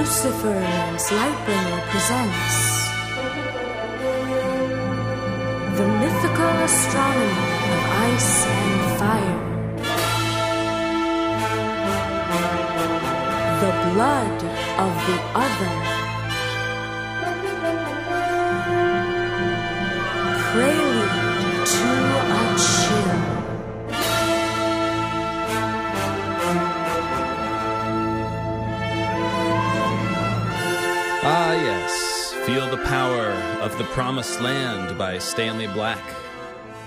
Lightbringer presents the mythical astronomy of ice and fire, the blood of the other, prelude to a chill. Ah, yes. Feel the Power of the Promised Land by Stanley Black,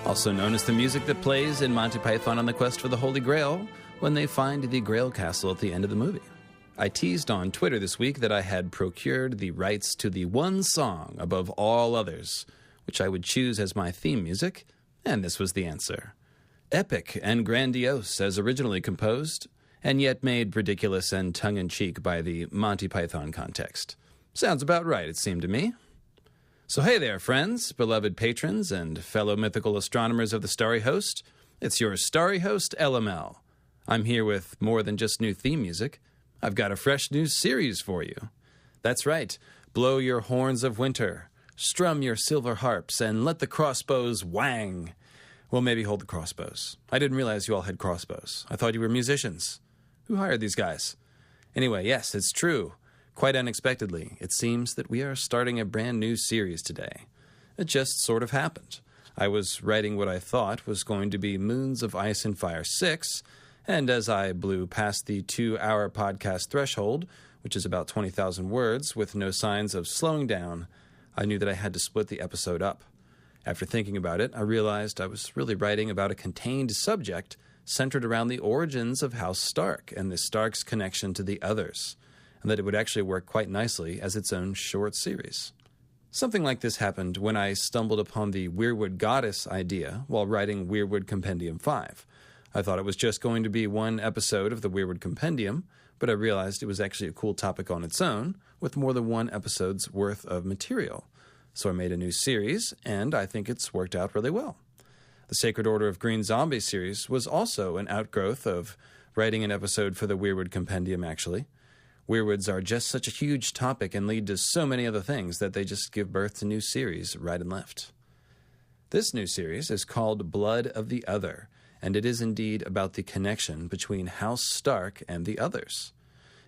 also known as the music that plays in Monty Python on the Quest for the Holy Grail when they find the Grail Castle at the end of the movie. I teased on Twitter this week that I had procured the rights to the one song above all others, which I would choose as my theme music, and this was the answer. Epic and grandiose as originally composed, and yet made ridiculous and tongue-in-cheek by the Monty Python context. Sounds about right, it seemed to me. So hey there, friends, beloved patrons, and fellow mythical astronomers of the Starry Host. It's your Starry Host, LML. I'm here with more than just new theme music. I've got a fresh new series for you. That's right, blow your horns of winter, strum your silver harps, and let the crossbows wang. Well, maybe hold the crossbows. I didn't realize you all had crossbows. I thought you were musicians. Who hired these guys? Anyway, yes, it's true. Quite unexpectedly, it seems that we are starting a brand new series today. It just sort of happened. I was writing what I thought was going to be Moons of Ice and Fire 6, and as I blew past the 2-hour podcast threshold, which is about 20,000 words, with no signs of slowing down, I knew that I had to split the episode up. After thinking about it, I realized I was really writing about a contained subject centered around the origins of House Stark and the Stark's connection to the others, and that it would actually work quite nicely as its own short series. Something like this happened when I stumbled upon the Weirwood Goddess idea while writing Weirwood Compendium 5. I thought it was just going to be one episode of the Weirwood Compendium, but I realized it was actually a cool topic on its own, with more than one episode's worth of material. So I made a new series, and I think it's worked out really well. The Sacred Order of Green Zombie series was also an outgrowth of writing an episode for the Weirwood Compendium, actually. Weirwoods are just such a huge topic and lead to so many other things that they just give birth to new series right and left. This new series is called Blood of the Other, and it is indeed about the connection between House Stark and the others.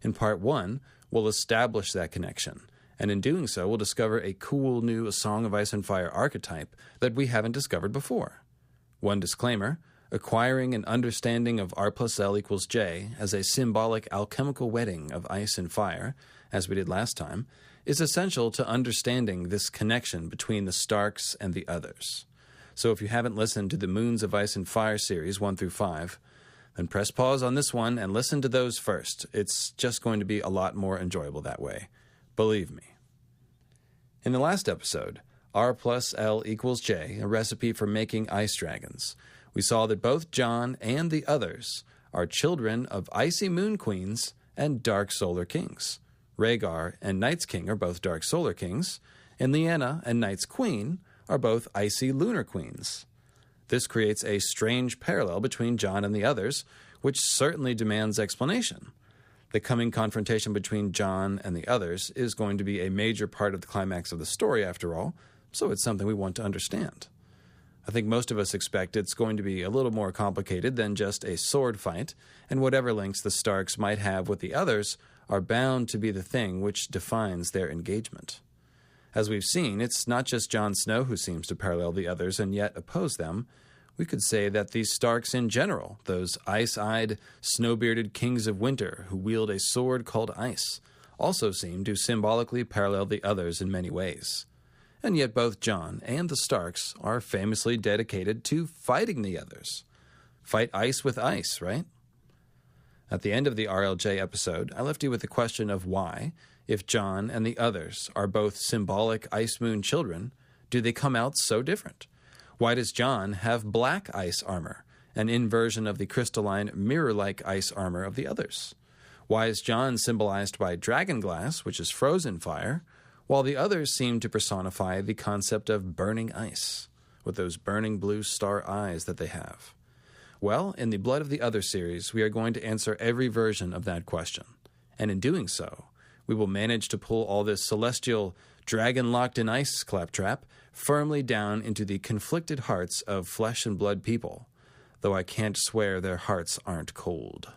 In Part 1, we'll establish that connection, and in doing so, we'll discover a cool new A Song of Ice and Fire archetype that we haven't discovered before. One disclaimer: acquiring an understanding of R plus L equals J as a symbolic alchemical wedding of ice and fire, as we did last time, is essential to understanding this connection between the Starks and the others. So if you haven't listened to the Moons of Ice and Fire series 1 through 5, then press pause on this one and listen to those first. It's just going to be a lot more enjoyable that way. Believe me. In the last episode, R plus L equals J, a recipe for making ice dragons, we saw that both John and the others are children of Icy Moon Queens and Dark Solar Kings. Rhaegar and Night's King are both Dark Solar Kings, and Lyanna and Night's Queen are both Icy Lunar Queens. This creates a strange parallel between John and the others, which certainly demands explanation. The coming confrontation between John and the others is going to be a major part of the climax of the story, after all, so it's something we want to understand. I think most of us expect it's going to be a little more complicated than just a sword fight, and whatever links the Starks might have with the others are bound to be the thing which defines their engagement. As we've seen, it's not just Jon Snow who seems to parallel the others and yet oppose them. We could say that these Starks in general, those ice-eyed, snow-bearded kings of winter who wield a sword called ice, also seem to symbolically parallel the others in many ways. And yet both Jon and the Starks are famously dedicated to fighting the others. Fight ice with ice, right? At the end of the RLJ episode, I left you with the question of why, if Jon and the others are both symbolic Ice Moon children, do they come out so different? Why does Jon have black ice armor, an inversion of the crystalline, mirror-like ice armor of the others? Why is Jon symbolized by dragon glass, which is frozen fire, while the others seem to personify the concept of burning ice, with those burning blue star eyes that they have? Well, in the Blood of the Other series, we are going to answer every version of that question. And in doing so, we will manage to pull all this celestial, dragon-locked-in-ice claptrap firmly down into the conflicted hearts of flesh and blood people, though I can't swear their hearts aren't cold.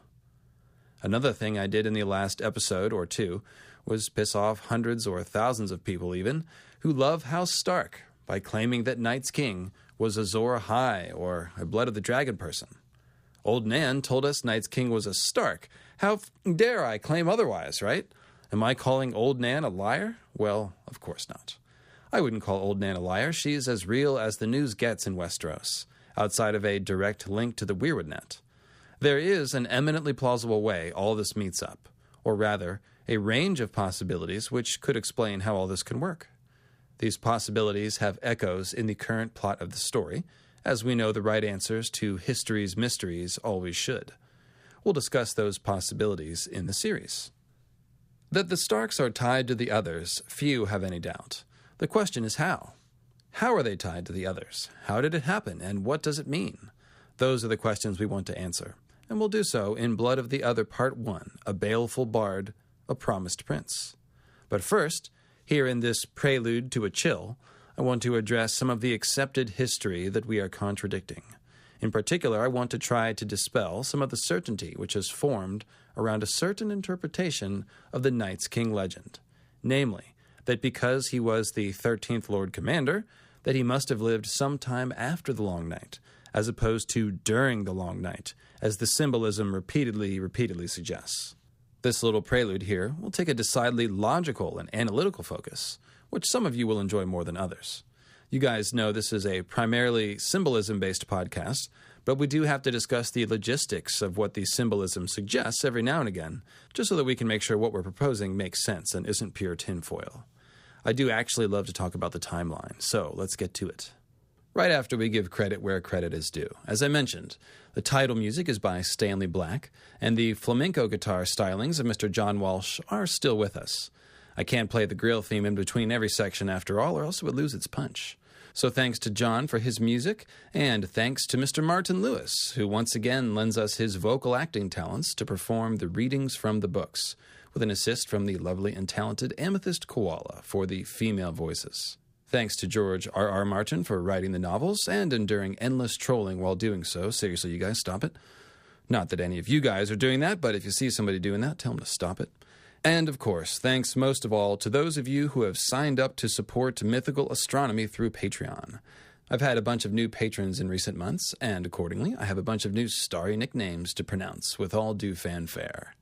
Another thing I did in the last episode or two was piss off hundreds or thousands of people even who love House Stark by claiming that Night's King was Azor Ahai or a Blood of the Dragon person. Old Nan told us Night's King was a Stark. How dare I claim otherwise, right? Am I calling Old Nan a liar? Well, of course not. I wouldn't call Old Nan a liar. She's as real as the news gets in Westeros, outside of a direct link to the Weirwood net. There is an eminently plausible way all this meets up, or rather, a range of possibilities which could explain how all this can work. These possibilities have echoes in the current plot of the story, as we know the right answers to history's mysteries always should. We'll discuss those possibilities in the series. That the Starks are tied to the others, few have any doubt. The question is how. How are they tied to the others? How did it happen, and what does it mean? Those are the questions we want to answer, and we'll do so in Blood of the Other Part 1, A Baleful Bard, A Promised Prince. But first, here in this prelude to a chill, I want to address some of the accepted history that we are contradicting. In particular, I want to try to dispel some of the certainty which has formed around a certain interpretation of the Night's King legend, namely, that because he was the 13th Lord Commander, that he must have lived some time after the Long Night, as opposed to during the Long Night, as the symbolism repeatedly suggests. This little prelude here will take a decidedly logical and analytical focus, which some of you will enjoy more than others. You guys know this is a primarily symbolism-based podcast, but we do have to discuss the logistics of what the symbolism suggests every now and again, just so that we can make sure what we're proposing makes sense and isn't pure tinfoil. I do actually love to talk about the timeline, so let's get to it. Right after we give credit where credit is due. As I mentioned, the title music is by Stanley Black, and the flamenco guitar stylings of Mr. John Walsh are still with us. I can't play the grill theme in between every section after all, or else it would lose its punch. So thanks to John for his music, and thanks to Mr. Martin Lewis, who once again lends us his vocal acting talents to perform the readings from the books, with an assist from the lovely and talented Amethyst Koala for the female voices. Thanks to George R.R. Martin for writing the novels and enduring endless trolling while doing so. Seriously, you guys, stop it. Not that any of you guys are doing that, but if you see somebody doing that, tell them to stop it. And, of course, thanks most of all to those of you who have signed up to support mythical astronomy through Patreon. I've had a bunch of new patrons in recent months, and accordingly, I have a bunch of new starry nicknames to pronounce with all due fanfare.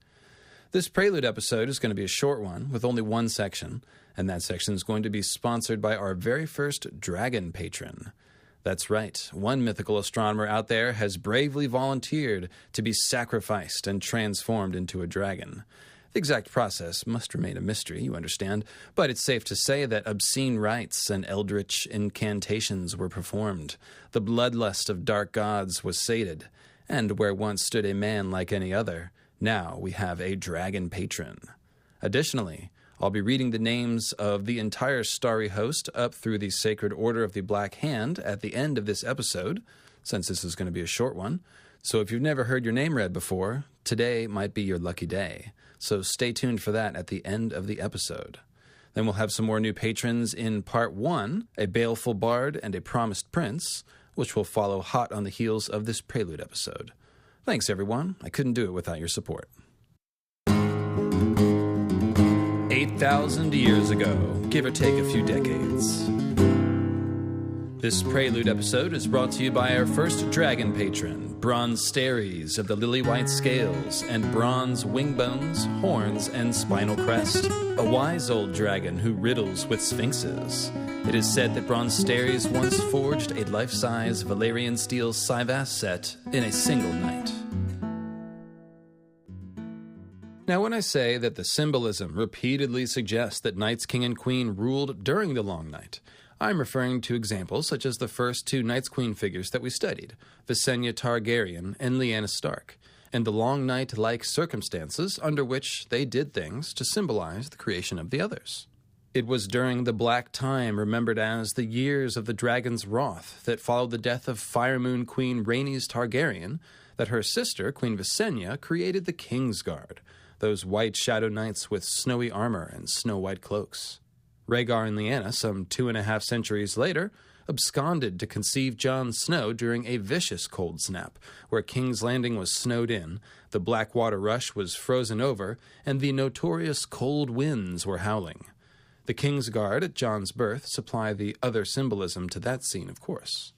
This Prelude episode is going to be a short one with only one section, and that section is going to be sponsored by our very first dragon patron. That's right, one mythical astronomer out there has bravely volunteered to be sacrificed and transformed into a dragon. The exact process must remain a mystery, you understand, but it's safe to say that obscene rites and eldritch incantations were performed, the bloodlust of dark gods was sated, and where once stood a man like any other, now we have a dragon patron. Additionally, I'll be reading the names of the entire starry host up through the Sacred Order of the Black Hand at the end of this episode, since this is going to be a short one. So if you've never heard your name read before, today might be your lucky day. So stay tuned for that at the end of the episode. Then we'll have some more new patrons in Part 1, A Baleful Bard and a Promised Prince, which will follow hot on the heels of this Prelude episode. Thanks, everyone. I couldn't do it without your support. 8,000 years ago, give or take a few decades. This Prelude episode is brought to you by our first dragon patron, Bronze Staries of the Lily-White Scales and Bronze Wingbones, Horns, and Spinal Crest, a wise old dragon who riddles with sphinxes. It is said that Bronze Staries once forged a life-size Valyrian steel Syvass set in a single night. Now, when I say that the symbolism repeatedly suggests that Night's King and Queen ruled during the Long Night, I'm referring to examples such as the first two Night's Queen figures that we studied, Visenya Targaryen and Lyanna Stark, and the Long Night-like circumstances under which they did things to symbolize the creation of the others. It was during the Black Time, remembered as the years of the Dragon's Wrath, that followed the death of Fire Moon Queen Rhaenys Targaryen, that her sister, Queen Visenya, created the Kingsguard, those white shadow knights with snowy armor and snow-white cloaks. Rhaegar and Lyanna, some 2.5 centuries later, absconded to conceive Jon Snow during a vicious cold snap, where King's Landing was snowed in, the Blackwater Rush was frozen over, and the notorious cold winds were howling. The King's Guard at Jon's birth supply the other symbolism to that scene, of course.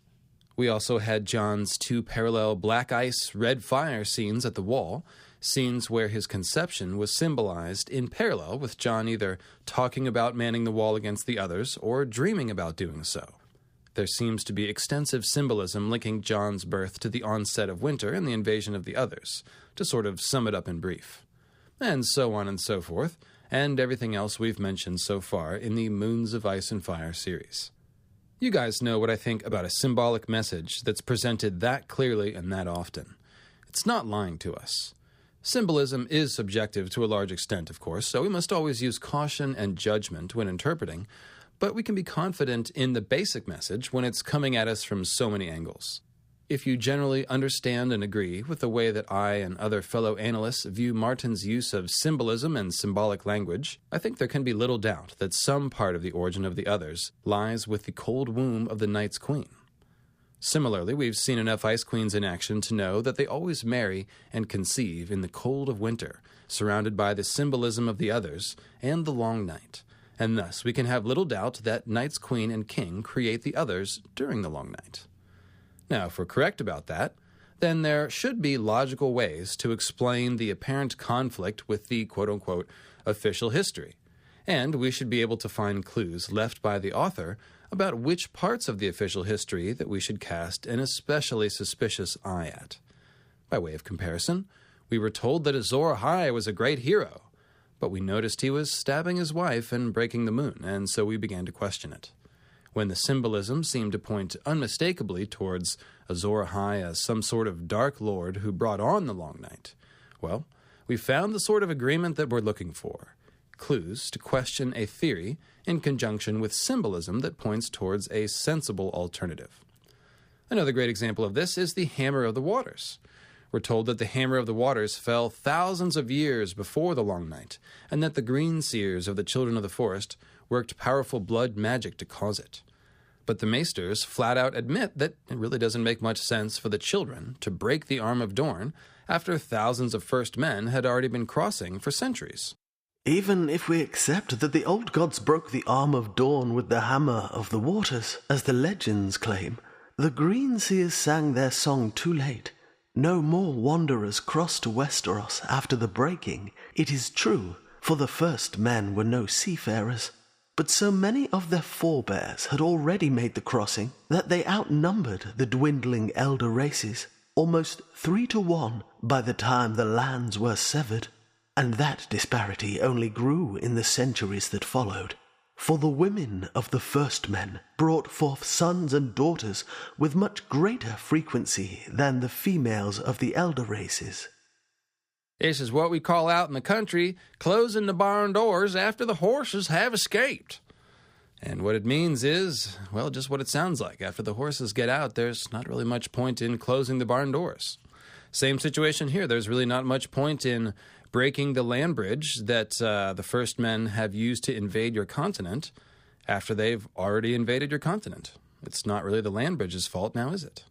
We also had Jon's 2 parallel black ice, red fire scenes at the Wall, scenes where his conception was symbolized in parallel with Jon either talking about manning the wall against the others or dreaming about doing so. There seems to be extensive symbolism linking Jon's birth to the onset of winter and the invasion of the others, to sort of sum it up in brief. And so on and so forth, and everything else we've mentioned so far in the Moons of Ice and Fire series. You guys know what I think about a symbolic message that's presented that clearly and that often. It's not lying to us. Symbolism is subjective to a large extent, of course, so we must always use caution and judgment when interpreting, but we can be confident in the basic message when it's coming at us from so many angles. If you generally understand and agree with the way that I and other fellow analysts view Martin's use of symbolism and symbolic language, I think there can be little doubt that some part of the origin of the others lies with the cold womb of the Night's Queen. Similarly, we've seen enough Ice Queens in action to know that they always marry and conceive in the cold of winter, surrounded by the symbolism of the others and the long night, and thus we can have little doubt that Night's Queen and King create the others during the long night. Now, if we're correct about that, then there should be logical ways to explain the apparent conflict with the quote-unquote official history, and we should be able to find clues left by the author about which parts of the official history that we should cast an especially suspicious eye at. By way of comparison, we were told that Azor Ahai was a great hero, but we noticed he was stabbing his wife and breaking the moon, and so we began to question it. When the symbolism seemed to point unmistakably towards Azor Ahai as some sort of dark lord who brought on the long night, well, we found the sort of agreement that we're looking for. Clues to question a theory in conjunction with symbolism that points towards a sensible alternative. Another great example of this is the Hammer of the Waters. We're told that the Hammer of the Waters fell thousands of years before the Long Night, and that the green seers of the Children of the Forest worked powerful blood magic to cause it. But the Maesters flat out admit that it really doesn't make much sense for the children to break the arm of Dorne after thousands of First Men had already been crossing for centuries. Even if we accept that the old gods broke the arm of Dawn with the Hammer of the Waters, as the legends claim, the Green Seers sang their song too late. No more wanderers crossed to Westeros after the breaking, it is true, for the First Men were no seafarers. But so many of their forebears had already made the crossing that they outnumbered the dwindling elder races, almost 3-1 by the time the lands were severed. And that disparity only grew in the centuries that followed, for the women of the First Men brought forth sons and daughters with much greater frequency than the females of the elder races. This is what we call out in the country closing the barn doors after the horses have escaped. And what it means is, well, just what it sounds like. After the horses get out, there's not really much point in closing the barn doors. Same situation here. There's really not much point in breaking the land bridge that the First Men have used to invade your continent after they've already invaded your continent. It's not really the land bridge's fault now, is it?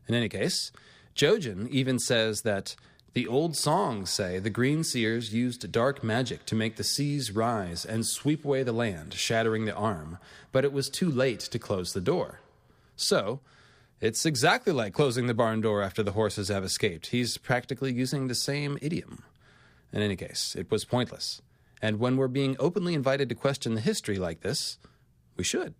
In any case, Jojen even says that the old songs say the Green Seers used dark magic to make the seas rise and sweep away the land, shattering the arm, but it was too late to close the door. So, it's exactly like closing the barn door after the horses have escaped. He's practically using the same idiom. In any case, it was pointless. And when we're being openly invited to question the history like this, we should.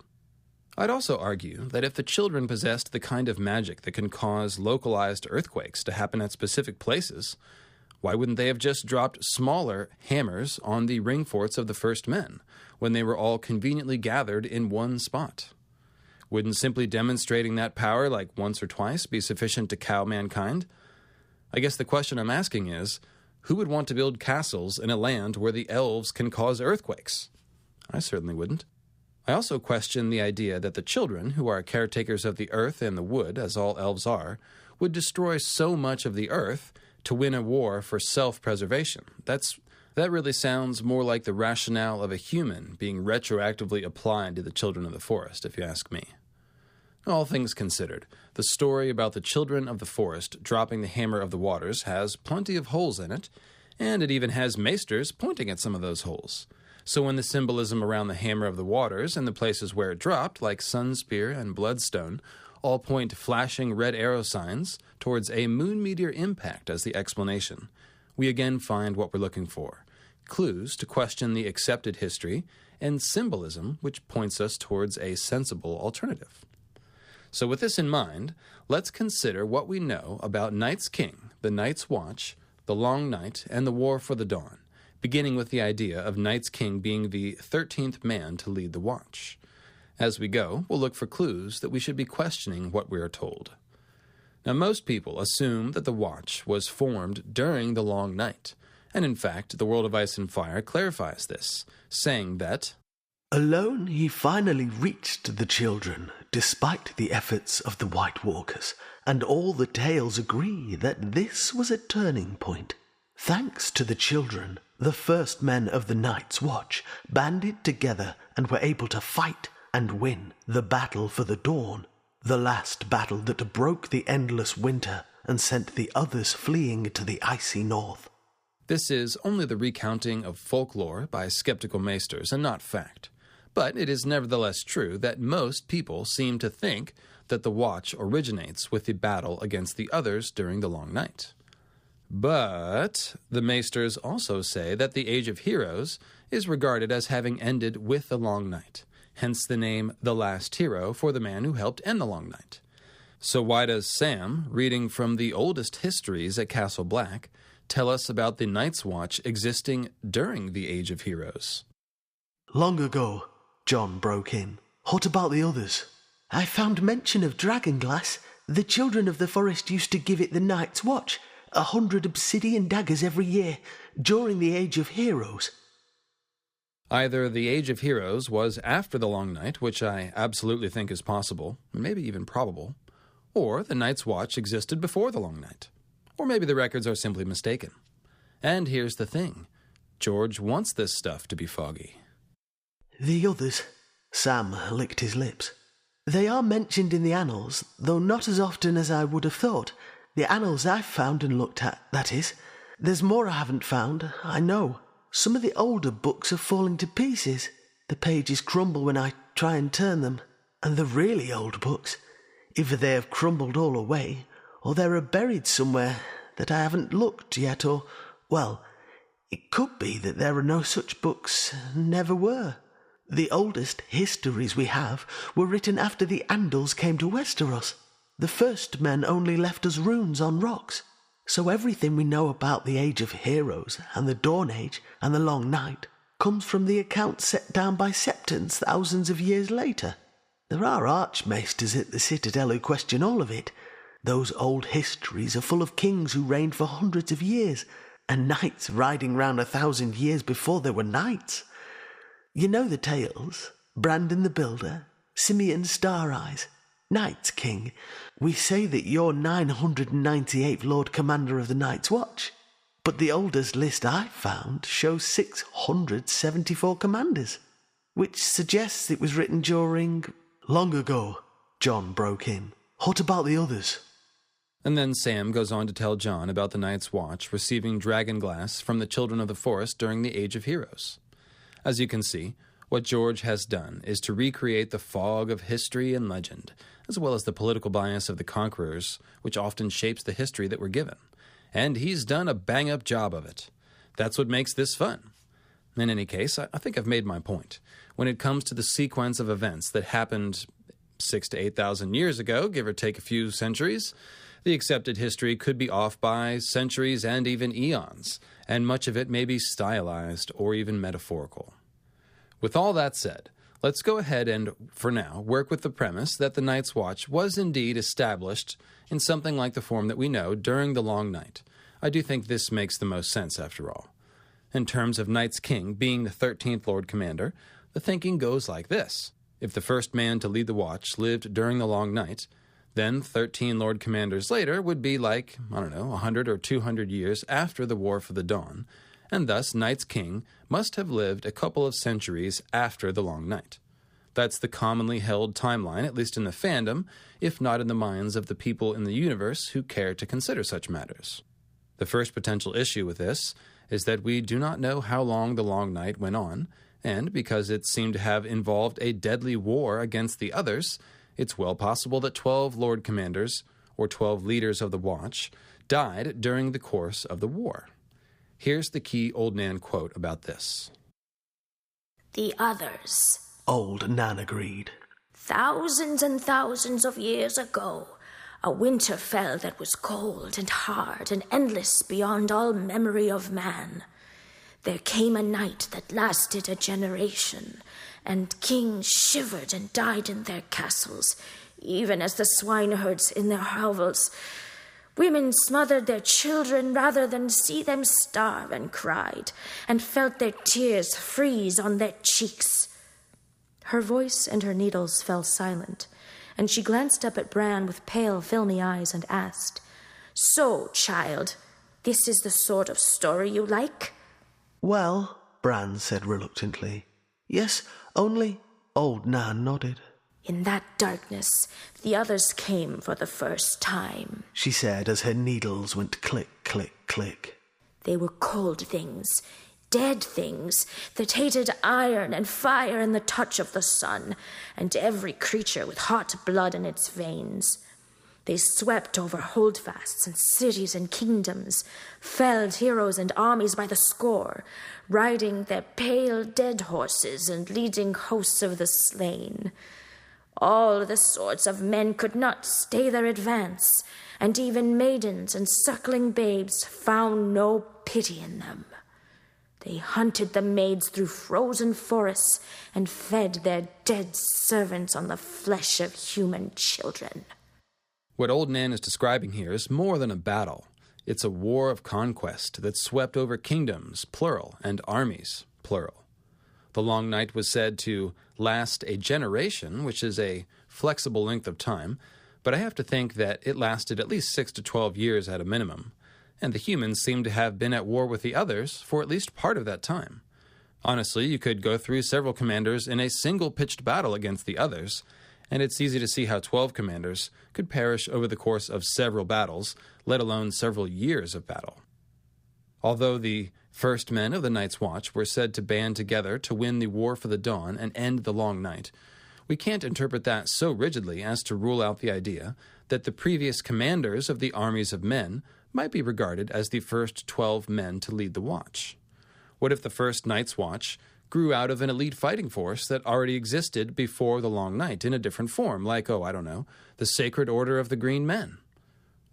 I'd also argue that if the children possessed the kind of magic that can cause localized earthquakes to happen at specific places, why wouldn't they have just dropped smaller hammers on the ring forts of the First Men when they were all conveniently gathered in one spot? Wouldn't simply demonstrating that power like once or twice be sufficient to cow mankind? I guess the question I'm asking is, who would want to build castles in a land where the elves can cause earthquakes? I certainly wouldn't. I also question the idea that the children, who are caretakers of the earth and the wood, as all elves are, would destroy so much of the earth to win a war for self-preservation. That really sounds more like the rationale of a human being retroactively applied to the children of the forest, if you ask me. All things considered, the story about the children of the forest dropping the hammer of the waters has plenty of holes in it, and it even has maesters pointing at some of those holes. So when the symbolism around the hammer of the waters and the places where it dropped, like Sunspear and Bloodstone, all point to flashing red arrow signs towards a moon meteor impact as the explanation, we again find what we're looking for: clues to question the accepted history, and symbolism which points us towards a sensible alternative. So with this in mind, let's consider what we know about Night's King, the Night's Watch, the Long Night, and the War for the Dawn, beginning with the idea of Night's King being the 13th man to lead the watch. As we go, we'll look for clues that we should be questioning what we are told. Now, most people assume that the watch was formed during the Long Night, and in fact, the World of Ice and Fire clarifies this, saying that, "Alone he finally reached the children, despite the efforts of the White Walkers, and all the tales agree that this was a turning point. Thanks to the children, the first men of the Night's Watch banded together and were able to fight and win the battle for the dawn, the last battle that broke the endless winter and sent the others fleeing to the icy north." This is only the recounting of folklore by skeptical maesters and not fact. But it is nevertheless true that most people seem to think that the watch originates with the battle against the others during the Long Night. But the maesters also say that the Age of Heroes is regarded as having ended with the Long Night, hence the name The Last Hero for the man who helped end the Long Night. So why does Sam, reading from the oldest histories at Castle Black, tell us about the Night's Watch existing during the Age of Heroes? "Long ago," John broke in. "What about the others?" "I found mention of Dragonglass. The children of the forest used to give it the Night's Watch, 100 obsidian daggers every year, during the Age of Heroes." Either the Age of Heroes was after the Long Night, which I absolutely think is possible, maybe even probable, or the Night's Watch existed before the Long Night. Or maybe the records are simply mistaken. And here's the thing: George wants this stuff to be foggy. "The others," Sam licked his lips. "They are mentioned in the annals, though not as often as I would have thought. The annals I've found and looked at, that is. There's more I haven't found, I know. Some of the older books are falling to pieces. The pages crumble when I try and turn them. And the really old books, either they have crumbled all away, or they are buried somewhere that I haven't looked yet, or, well, it could be that there are no such books, never were. The oldest histories we have were written after the Andals came to Westeros. The first men only left us runes on rocks. So everything we know about the Age of Heroes and the Dawn Age and the Long Night comes from the accounts set down by septons thousands of years later. There are archmaesters at the Citadel who question all of it. Those old histories are full of kings who reigned for hundreds of years, and knights riding round 1,000 years before there were knights. You know the tales: Brandon the Builder, Simeon Stareyes, Night's King. We say that you're 998th Lord Commander of the Night's Watch, but the oldest list I've found shows 674 commanders, which suggests it was written during... "Long ago," John broke in. "What about the others?" And then Sam goes on to tell John about the Night's Watch receiving Dragonglass from the children of the forest during the Age of Heroes. As you can see, what George has done is to recreate the fog of history and legend, as well as the political bias of the conquerors, which often shapes the history that we're given. And he's done a bang-up job of it. That's what makes this fun. In any case, I think I've made my point. When it comes to the sequence of events that happened 6,000 to 8,000 years ago, give or take a few centuries, the accepted history could be off by centuries and even eons, and much of it may be stylized or even metaphorical. With all that said, let's go ahead and, for now, work with the premise that the Night's Watch was indeed established in something like the form that we know during the Long Night. I do think this makes the most sense, after all. In terms of Night's King being the 13th Lord Commander, the thinking goes like this. If the first man to lead the watch lived during the Long Night, Then 13 Lord Commanders later would be like, 100 or 200 years after the War for the Dawn, and thus Night's King must have lived a couple of centuries after the Long Night. That's the commonly held timeline, at least in the fandom, if not in the minds of the people in the universe who care to consider such matters. The first potential issue with this is that we do not know how long the Long Night went on, and because it seemed to have involved a deadly war against the others, it's well possible that 12 Lord Commanders, or 12 leaders of the Watch, died during the course of the war. Here's the key Old Nan quote about this. The others. Old Nan agreed. Thousands and thousands of years ago, a winter fell that was cold and hard and endless beyond all memory of man. There came a night that lasted a generation, and kings shivered and died in their castles, even as the swineherds in their hovels. Women smothered their children rather than see them starve, and cried, and felt their tears freeze on their cheeks. Her voice and her needles fell silent, and she glanced up at Bran with pale, filmy eyes and asked, "So, child, this is the sort of story you like?" Well, Bran said reluctantly. Yes, only Old Nan nodded. In that darkness, the others came for the first time, She said as her needles went click, click, click. They were cold things, dead things, that hated iron and fire and the touch of the sun, and every creature with hot blood in its veins. They swept over holdfasts and cities and kingdoms, felled heroes and armies by the score, riding their pale dead horses and leading hosts of the slain. All the sorts of men could not stay their advance, and even maidens and suckling babes found no pity in them. They hunted the maids through frozen forests and fed their dead servants on the flesh of human children. What Old Nan is describing here is more than a battle. It's a war of conquest that swept over kingdoms, plural, and armies, plural. The Long Night was said to last a generation, which is a flexible length of time, but I have to think that it lasted at least 6 to 12 years at a minimum, and the humans seem to have been at war with the others for at least part of that time. Honestly, you could go through several commanders in a single pitched battle against the others, and it's easy to see how 12 commanders could perish over the course of several battles, let alone several years of battle. Although the first men of the Night's Watch were said to band together to win the War for the Dawn and end the Long Night, we can't interpret that so rigidly as to rule out the idea that the previous commanders of the armies of men might be regarded as the first 12 men to lead the Watch. What if the first Night's Watch grew out of an elite fighting force that already existed before the Long Night in a different form, like, the Sacred Order of the Green Men?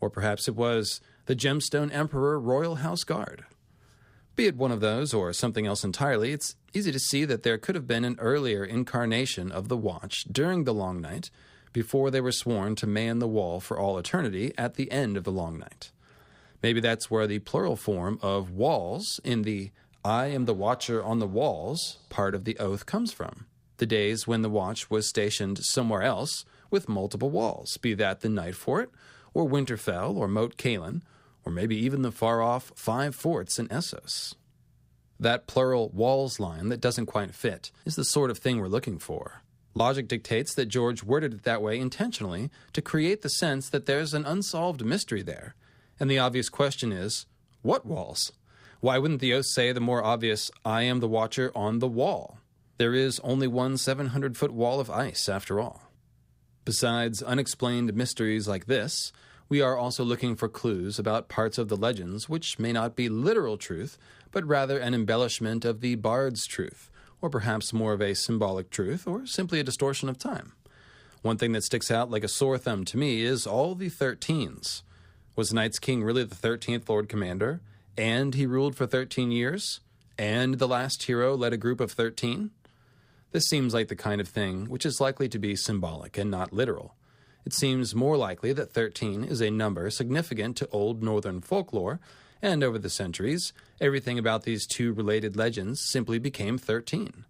Or perhaps it was the Gemstone Emperor Royal House Guard. Be it one of those or something else entirely, it's easy to see that there could have been an earlier incarnation of the Watch during the Long Night, before they were sworn to man the wall for all eternity at the end of the Long Night. Maybe that's where the plural form of walls in the "I am the watcher on the walls" part of the oath comes from. The days when the Watch was stationed somewhere else with multiple walls, be that the Night Fort, or Winterfell, or Moat Cailin, or maybe even the far-off 5 forts in Essos. That plural walls line that doesn't quite fit is the sort of thing we're looking for. Logic dictates that George worded it that way intentionally to create the sense that there's an unsolved mystery there. And the obvious question is, what walls? Why wouldn't the oath say the more obvious, "I am the watcher on the wall"? There is only one 700-foot wall of ice, after all. Besides unexplained mysteries like this, we are also looking for clues about parts of the legends which may not be literal truth, but rather an embellishment of the bard's truth, or perhaps more of a symbolic truth, or simply a distortion of time. One thing that sticks out like a sore thumb to me is all the 13s. Was Night's King really the 13th Lord Commander? And he ruled for 13 years? And the last hero led a group of 13? This seems like the kind of thing which is likely to be symbolic and not literal. It seems more likely that 13 is a number significant to old northern folklore, and over the centuries, everything about these two related legends simply became 13.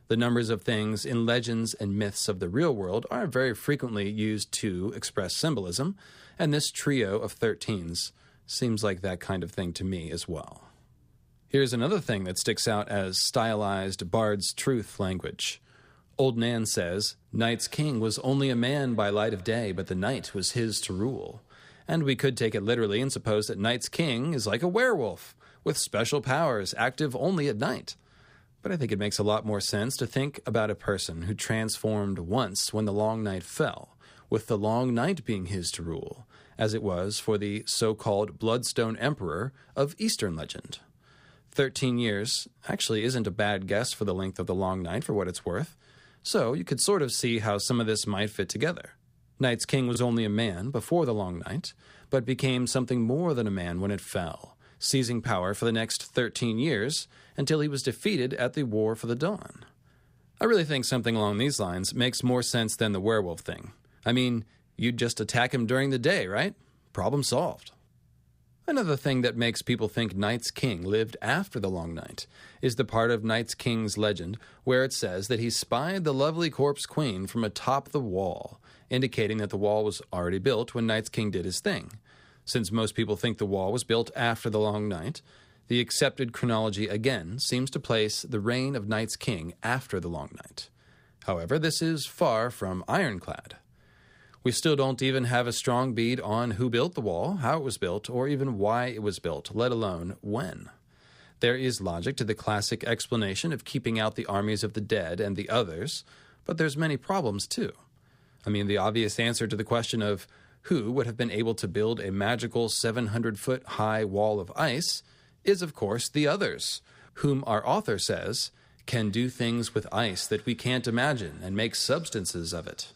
The numbers of things in legends and myths of the real world are very frequently used to express symbolism, and this trio of 13s seems like that kind of thing to me as well. Here's another thing that sticks out as stylized Bard's Truth language. Old Nan says, "Night's king was only a man by light of day, but the night was his to rule." And we could take it literally and suppose that Night's king is like a werewolf, with special powers, active only at night. But I think it makes a lot more sense to think about a person who transformed once when the long night fell, with the long night being his to rule, as it was for the so-called Bloodstone Emperor of Eastern legend. 13 years actually isn't a bad guess for the length of the long night for what it's worth, so you could sort of see how some of this might fit together. Night's king was only a man before the long night, but became something more than a man when it fell, seizing power for the next 13 years until he was defeated at the War for the Dawn. I really think something along these lines makes more sense than the werewolf thing. I mean, you'd just attack him during the day, right? Problem solved. Another thing that makes people think Night's king lived after the long night is the part of Night's king's legend where it says that he spied the lovely corpse queen from atop the wall, indicating that the wall was already built when Night's king did his thing. Since most people think the wall was built after the long night, the accepted chronology again seems to place the reign of Night's king after the long night. However, this is far from ironclad. We still don't even have a strong bead on who built the wall, how it was built, or even why it was built, let alone when. There is logic to the classic explanation of keeping out the armies of the dead and the others, but there's many problems too. I mean, the obvious answer to the question of who would have been able to build a magical 700-foot-high wall of ice is, of course, the others, whom our author says can do things with ice that we can't imagine and make substances of it.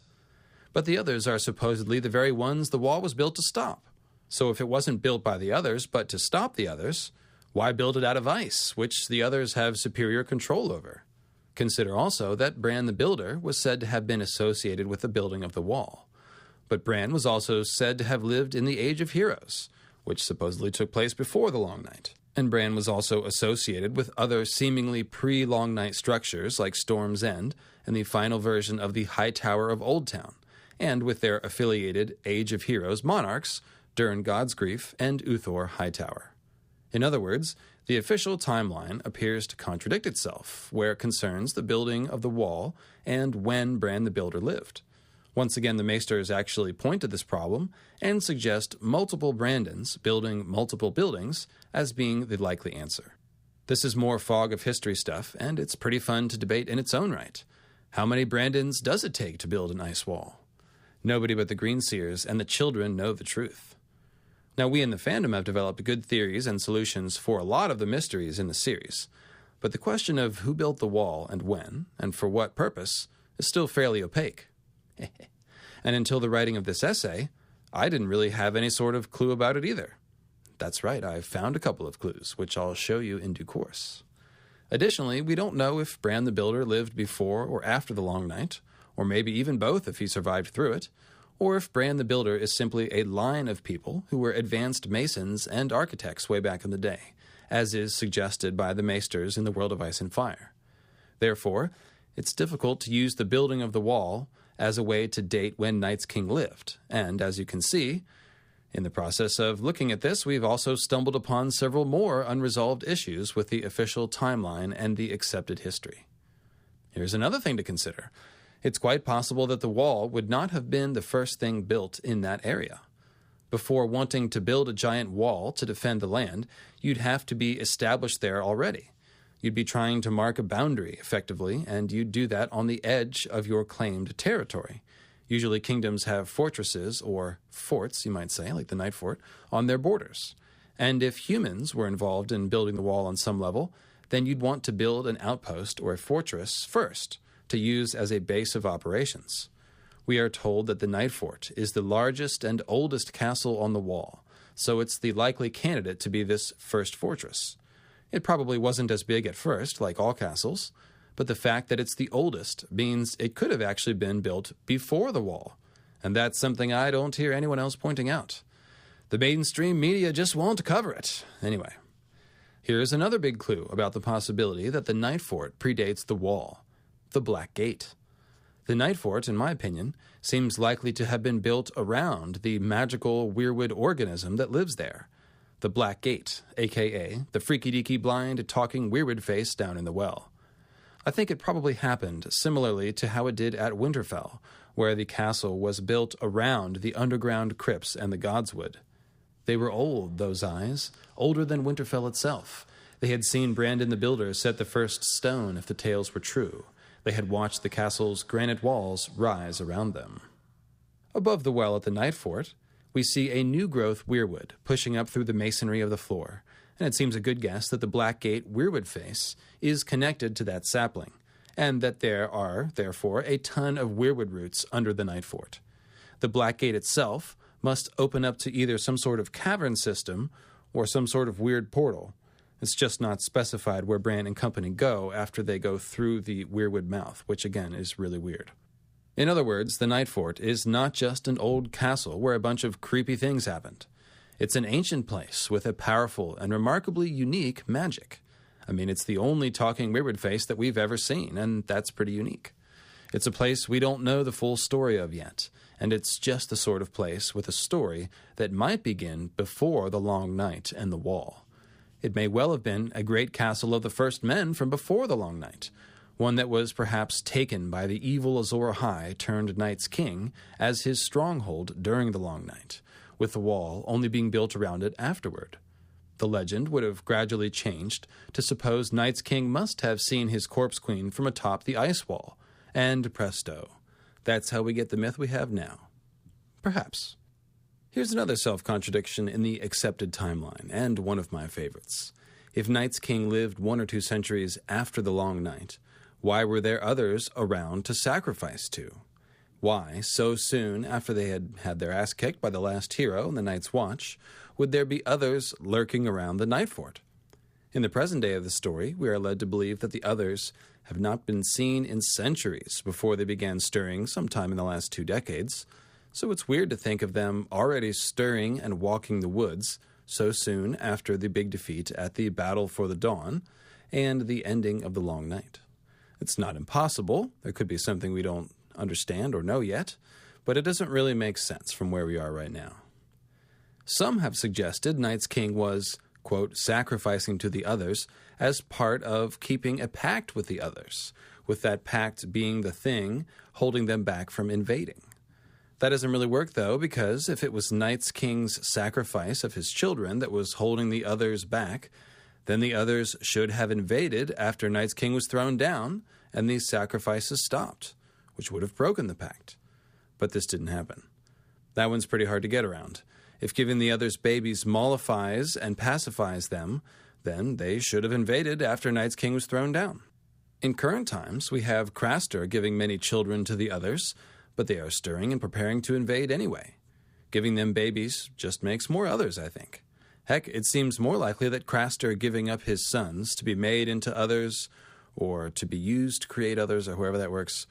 But the others are supposedly the very ones the wall was built to stop. So if it wasn't built by the others, but to stop the others, why build it out of ice, which the others have superior control over? Consider also that Bran the Builder was said to have been associated with the building of the wall. But Bran was also said to have lived in the Age of Heroes, which supposedly took place before the Long Night. And Bran was also associated with other seemingly pre-Long Night structures like Storm's End and the final version of the High Tower of Old Town, and with their affiliated Age of Heroes monarchs, Durran Godsgrief and Uthor Hightower. In other words, the official timeline appears to contradict itself, where it concerns the building of the wall and when Bran the Builder lived. Once again, the Maesters actually point to this problem and suggest multiple Brandons building multiple buildings as being the likely answer. This is more fog of history stuff, and it's pretty fun to debate in its own right. How many Brandons does it take to build an ice wall? Nobody but the Greenseers and the children know the truth. Now, we in the fandom have developed good theories and solutions for a lot of the mysteries in the series, but the question of who built the wall and when, and for what purpose, is still fairly opaque. And until the writing of this essay, I didn't really have any sort of clue about it either. That's right, I've found a couple of clues, which I'll show you in due course. Additionally, we don't know if Bran the Builder lived before or after the Long Night, or maybe even both if he survived through it, or if Bran the Builder is simply a line of people who were advanced masons and architects way back in the day, as is suggested by the Maesters in the World of Ice and Fire. Therefore, it's difficult to use the building of the wall as a way to date when Night's King lived, and as you can see, in the process of looking at this, we've also stumbled upon several more unresolved issues with the official timeline and the accepted history. Here's another thing to consider. It's quite possible that the wall would not have been the first thing built in that area. Before wanting to build a giant wall to defend the land, you'd have to be established there already. You'd be trying to mark a boundary, effectively, and you'd do that on the edge of your claimed territory. Usually kingdoms have fortresses, or forts, you might say, like the Night Fort, on their borders. And if humans were involved in building the wall on some level, then you'd want to build an outpost or a fortress first, to use as a base of operations. We are told that the Night Fort is the largest and oldest castle on the wall, so it's the likely candidate to be this first fortress. It probably wasn't as big at first, like all castles, but the fact that it's the oldest means it could have actually been built before the wall, and that's something I don't hear anyone else pointing out. The mainstream media just won't cover it. Anyway, here's another big clue about the possibility that the Night Fort predates the wall. the Black Gate. The Night Fort, in my opinion, seems likely to have been built around the magical weirwood organism that lives there, the Black Gate, a.k.a. the freaky-deaky blind talking weirwood face down in the well. I think it probably happened similarly to how it did at Winterfell, where the castle was built around the underground crypts and the godswood. They were old, those eyes, older than Winterfell itself. They had seen Brandon the Builder set the first stone if the tales were true. They had watched the castle's granite walls rise around them. Above the well at the Night Fort, we see a new-growth weirwood pushing up through the masonry of the floor, and it seems a good guess that the Black Gate weirwood face is connected to that sapling, and that there are, therefore, a ton of weirwood roots under the Night Fort. The Black Gate itself must open up to either some sort of cavern system or some sort of weird portal. It's just not specified where Bran and company go after they go through the weirwood mouth, which again is really weird. In other words, the Night Fort is not just an old castle where a bunch of creepy things happened. It's an ancient place with a powerful and remarkably unique magic. I mean, it's the only talking weirwood face that we've ever seen, and that's pretty unique. It's a place we don't know the full story of yet, and it's just the sort of place with a story that might begin before the Long Night and the Wall. It may well have been a great castle of the first men from before the Long Night, one that was perhaps taken by the evil Azor Ahai turned Night's King as his stronghold during the Long Night, with the wall only being built around it afterward. The legend would have gradually changed to suppose Night's King must have seen his corpse queen from atop the ice wall, and presto, that's how we get the myth we have now. Perhaps. Here's another self-contradiction in the accepted timeline, and one of my favorites. If Night's King lived 1 or 2 centuries after the Long Night, why were there others around to sacrifice to? Why, so soon after they had had their ass kicked by the last hero in the Night's Watch, would there be others lurking around the Night Fort? In the present day of the story, we are led to believe that the others have not been seen in centuries before they began stirring sometime in the last 2 decades, so it's weird to think of them already stirring and walking the woods so soon after the big defeat at the Battle for the Dawn and the ending of the Long Night. It's not impossible. There could be something we don't understand or know yet, but it doesn't really make sense from where we are right now. Some have suggested Night's King was, quote, sacrificing to the others as part of keeping a pact with the others, with that pact being the thing holding them back from invading. That doesn't really work, though, because if it was Night's King's sacrifice of his children that was holding the others back, then the others should have invaded after Night's King was thrown down, and these sacrifices stopped, which would have broken the pact. But this didn't happen. That one's pretty hard to get around. If giving the others babies mollifies and pacifies them, then they should have invaded after Night's King was thrown down. In current times, we have Craster giving many children to the others, but they are stirring and preparing to invade anyway. Giving them babies just makes more others, I think. Heck, it seems more likely that Craster giving up his sons to be made into others, or to be used to create others, or however that works,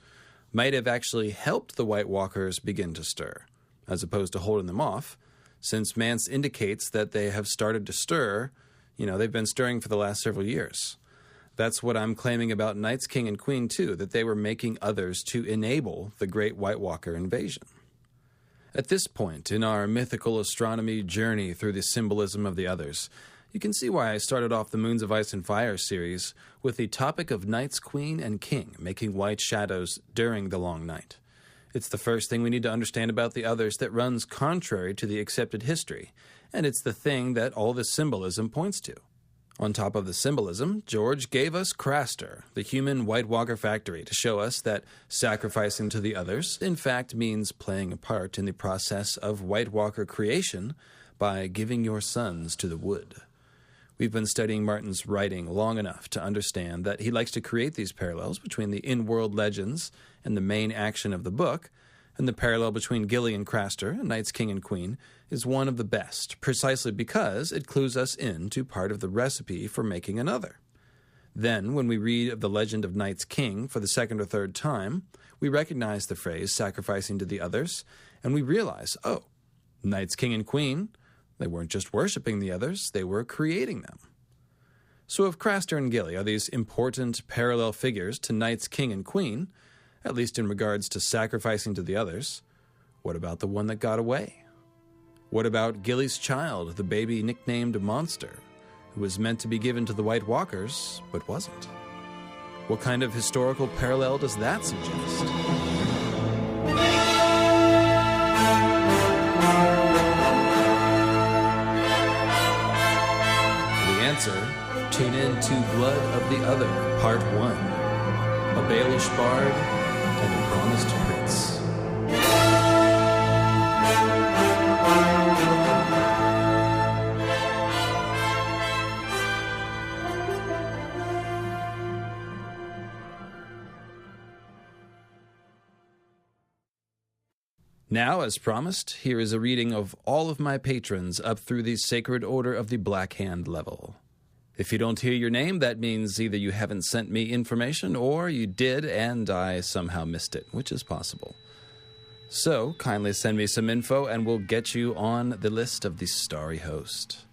might have actually helped the White Walkers begin to stir, as opposed to holding them off, since Mance indicates that they have started to stir. They've been stirring for the last several years. That's what I'm claiming about Night's King and Queen, too, that they were making others to enable the Great White Walker invasion. At this point in our mythical astronomy journey through the symbolism of the others, you can see why I started off the Moons of Ice and Fire series with the topic of Night's Queen and King making white shadows during the Long Night. It's the first thing we need to understand about the others that runs contrary to the accepted history, and it's the thing that all this symbolism points to. On top of the symbolism, George gave us Craster, the human White Walker factory, to show us that sacrificing to the others, in fact, means playing a part in the process of White Walker creation by giving your sons to the wood. We've been studying Martin's writing long enough to understand that he likes to create these parallels between the in-world legends and the main action of the book, and the parallel between Gilly and Craster and Night's King and Queen is one of the best, precisely because it clues us into part of the recipe for making another. Then, when we read of the legend of Night's King for the second or third time, we recognize the phrase sacrificing to the others, and we realize, oh, Night's King and Queen, they weren't just worshipping the others, they were creating them. So if Craster and Gilly are these important parallel figures to Knight's king and queen, at least in regards to sacrificing to the others, what about the one that got away? What about Gilly's child, the baby nicknamed Monster, who was meant to be given to the White Walkers, but wasn't? What kind of historical parallel does that suggest? The answer, tune in to Blood of the Other, Part 1, A Baelish Bard and a Promised Prince. Now, as promised, here is a reading of all of my patrons up through the Sacred Order of the Black Hand level. If you don't hear your name, that means either you haven't sent me information or you did and I somehow missed it, which is possible. So, kindly send me some info and we'll get you on the list of the Starry Host.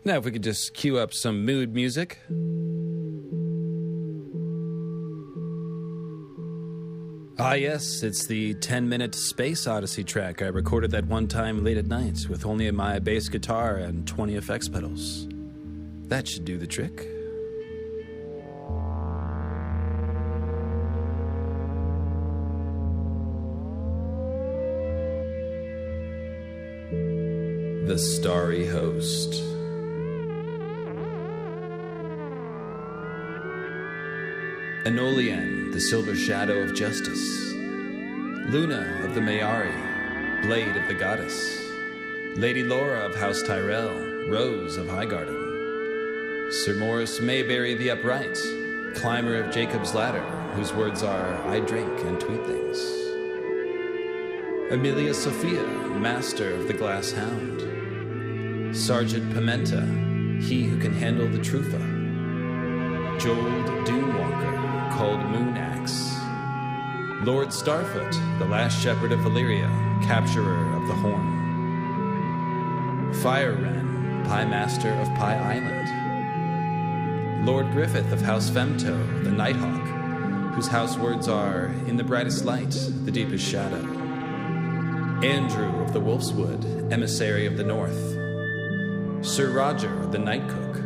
Now, if we could just cue up some mood music. Ah, yes, it's the 10-minute Space Odyssey track I recorded that one time late at night with only my bass guitar and 20 effects pedals. That should do the trick. The Starry Host. Enolian, the silver shadow of justice. Luna of the Mayari, blade of the goddess. Lady Laura of House Tyrell, rose of Highgarden. Sir Morris Mayberry the upright, climber of Jacob's ladder, whose words are, I drink and tweet things. Amelia Sophia, master of the glass hound. Sergeant Pimenta, he who can handle the Trufa. Jold Doomwalker, called Moon Axe. Lord Starfoot, the last shepherd of Valyria, capturer of the Horn. Fire Wren, Pie Master of Pie Island. Lord Griffith of House Femto, the Nighthawk, whose house words are, in the brightest light, the deepest shadow. Andrew of the Wolfswood, emissary of the North. Sir Roger, the Night Cook.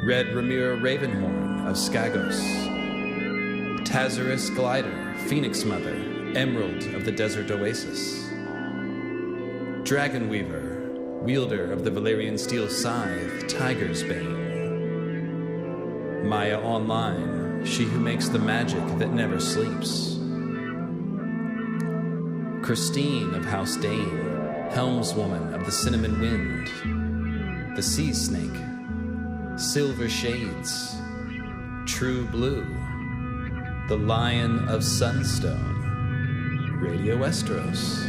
Red Ramira Ravenhorn of Skagos. Tazarus Glider, Phoenix Mother, Emerald of the Desert Oasis. Dragonweaver, wielder of the Valyrian Steel Scythe, Tiger's Bane. Maya Online, she who makes the magic that never sleeps. Christine of House Dane, helmswoman of the Cinnamon Wind. The Sea Snake. Silver Shades. True Blue. The Lion of Sunstone. Radio Westeros.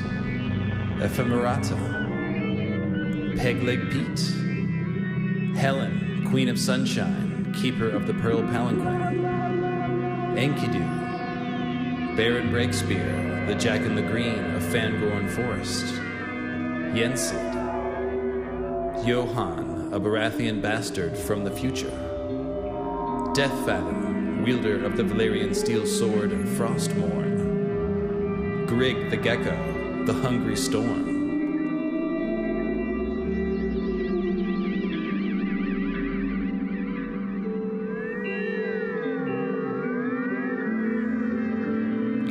Ephemerata. Pegleg Pete. Helen, Queen of Sunshine, Keeper of the Pearl Palanquin. Enkidu. Baron Breakspear, the Jack in the Green of Fangorn Forest. Yensid. Johann, a Baratheon bastard from the future. Deathfathom, wielder of the Valyrian steel sword Frostmourne. Grig the Gecko, the Hungry Storm.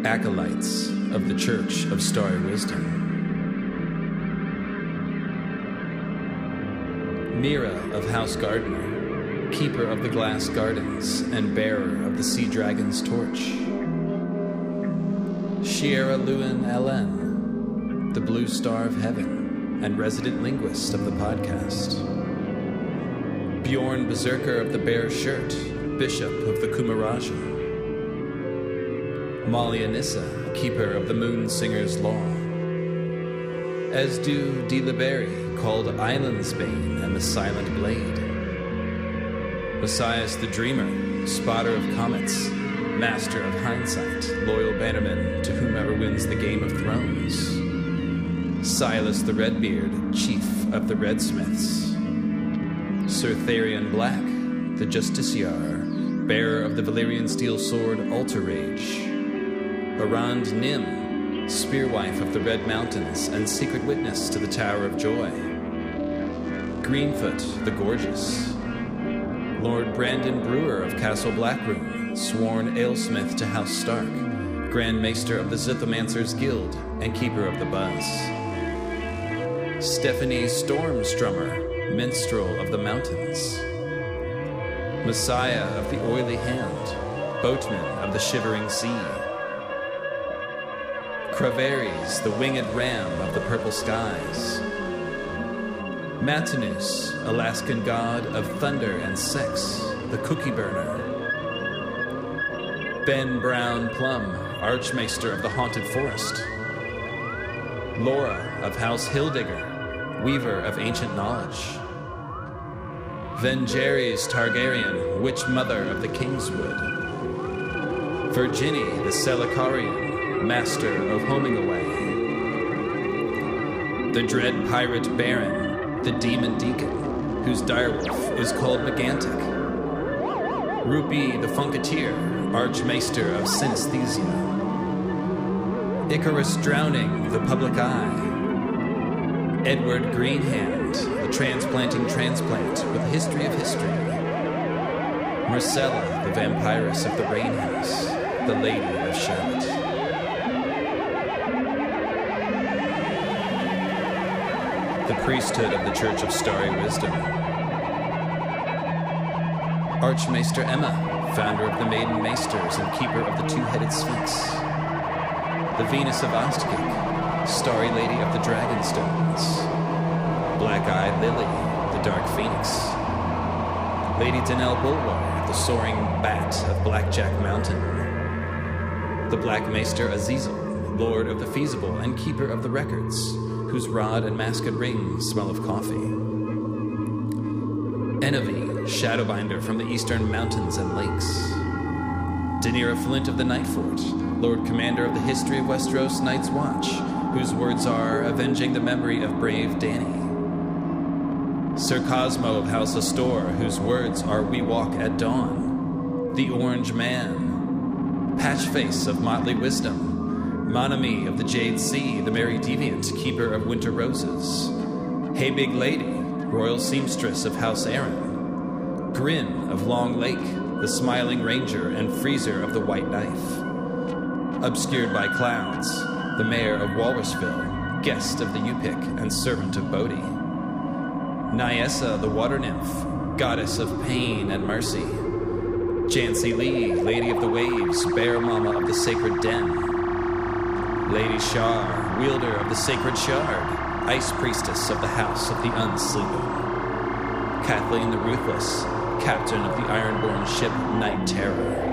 Acolytes of the Church of Starry Wisdom. Mira of House Gardener, keeper of the Glass Gardens and bearer of the Sea Dragon's torch. Shiera Lewin Elen, the Blue Star of Heaven and resident linguist of the podcast. Bjorn Berserker of the Bear Shirt, bishop of the Kumaraja. Molly Anissa, keeper of the Moon Singer's Law. Esdu Deliberry, called Island's Bane and the Silent Blade. Messias the Dreamer, spotter of comets, master of hindsight, loyal bannerman to whomever wins the Game of Thrones. Silas the Redbeard, chief of the Redsmiths. Sir Therion Black, the Justiciar, bearer of the Valyrian steel sword Alter Rage. Arand Nim, spearwife of the Red Mountains and secret witness to the Tower of Joy. Greenfoot the Gorgeous. Lord Brandon Brewer of Castle Blackroom, sworn alesmith to House Stark, Grand Maester of the Zithomancer's Guild, and Keeper of the Buzz. Stephanie Stormstrummer, minstrel of the mountains. Messiah of the Oily Hand, boatman of the Shivering Sea. Craveries, the winged ram of the purple skies. Matinus, Alaskan god of thunder and sex, the cookie burner. Ben Brown Plum, archmaester of the haunted forest. Laura of House Hilldigger, weaver of ancient knowledge. Vengeris Targaryen, witch mother of the Kingswood. Virginie the Selicarian, master of homing away. The dread pirate Baron, the demon deacon, whose direwolf is called Megantic. Rupi the Funketeer, archmaester of synesthesia. Icarus Drowning, the public eye. Edward Greenhand, the transplanting transplant with a history of history. Marcella, the vampiress of the Rain House, the Lady of Charlotte. The priesthood of the Church of Starry Wisdom. Archmaester Emma, founder of the Maiden Maesters and keeper of the Two-Headed Sphinx. The Venus of Ostkik, Starry Lady of the Dragonstones. Black-Eyed Lily, the Dark Phoenix. Lady Danelle Bulwer, the Soaring Bat of Blackjack Mountain. The Black Maester Azazel, Lord of the Feasible and Keeper of the Records, whose rod and masked rings smell of coffee. Enevi, Shadowbinder from the Eastern Mountains and Lakes. Daenerys Flint of the Nightfort, Lord Commander of the History of Westeros Night's Watch, whose words are avenging the memory of brave Dany. Sir Cosmo of House Astor, whose words are we walk at dawn. The Orange Man. Patchface of Motley Wisdom. Monami of the Jade Sea, the Merry Deviant, keeper of Winter Roses. Hey Big Lady, Royal Seamstress of House Aaron. Grin of Long Lake, the Smiling Ranger and Freezer of the White Knife. Obscured by Clouds, the Mayor of Walrusville, guest of the Yupik and servant of Bodhi. Nyessa, the Water Nymph, goddess of pain and mercy. Jancy Lee, Lady of the Waves, Bear Mama of the Sacred Den. Lady Shar, wielder of the Sacred Shard, Ice Priestess of the House of the Unsleeping. Kathleen the Ruthless, captain of the Ironborn ship Night Terror.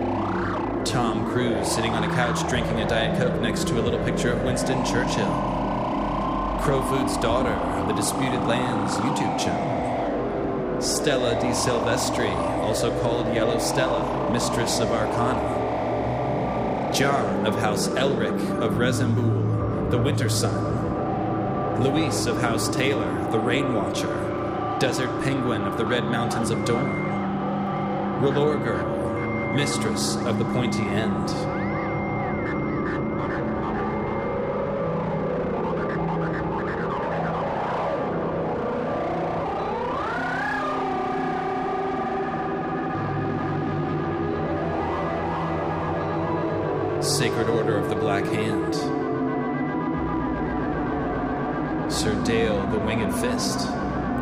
Tom Cruise sitting on a couch drinking a Diet Coke next to a little picture of Winston Churchill. Crowfoot's daughter of the Disputed Lands YouTube channel. Stella Di Silvestri, also called Yellow Stella, Mistress of Arcana. John of House Elric of Rezembul, the Winter Sun. Luis of House Taylor, the Rain Watcher, Desert Penguin of the Red Mountains of Dorne. R'hllor Girl, Mistress of the Pointy End. Sacred Order of the Black Hand. Sir Dale the Winged Fist,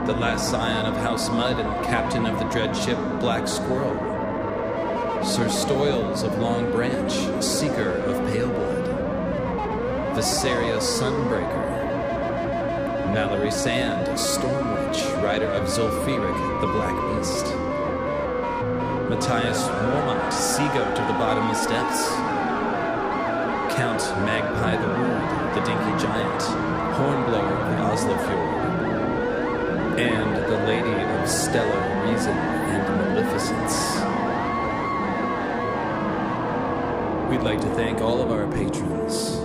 the last scion of House Mud and captain of the dread ship Black Squirrel. Sir Stoyles of Long Branch, seeker of pale blood. Viseria Sunbreaker. Mallory Sand, Storm Witch, rider of Zul'Farrak, the Black Beast. Matthias Mormont, sea goat of the bottomless depths. Count Magpie the Wood, the Dinky Giant, Hornblower of the Oslo Fjord. And the Lady of Stellar Reason and Maleficence. We'd like to thank all of our patrons.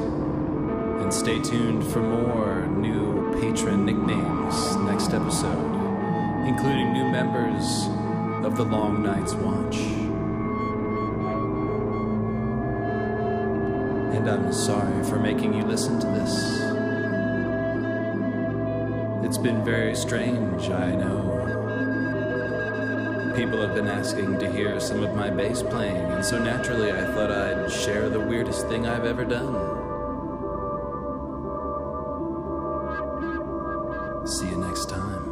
And stay tuned for more new patron nicknames next episode, including new members of the long night's watch. And I'm sorry for making you listen to this. It's been very strange, I know. People have been asking to hear some of my bass playing, and so naturally I thought I'd share the weirdest thing I've ever done. See you next time.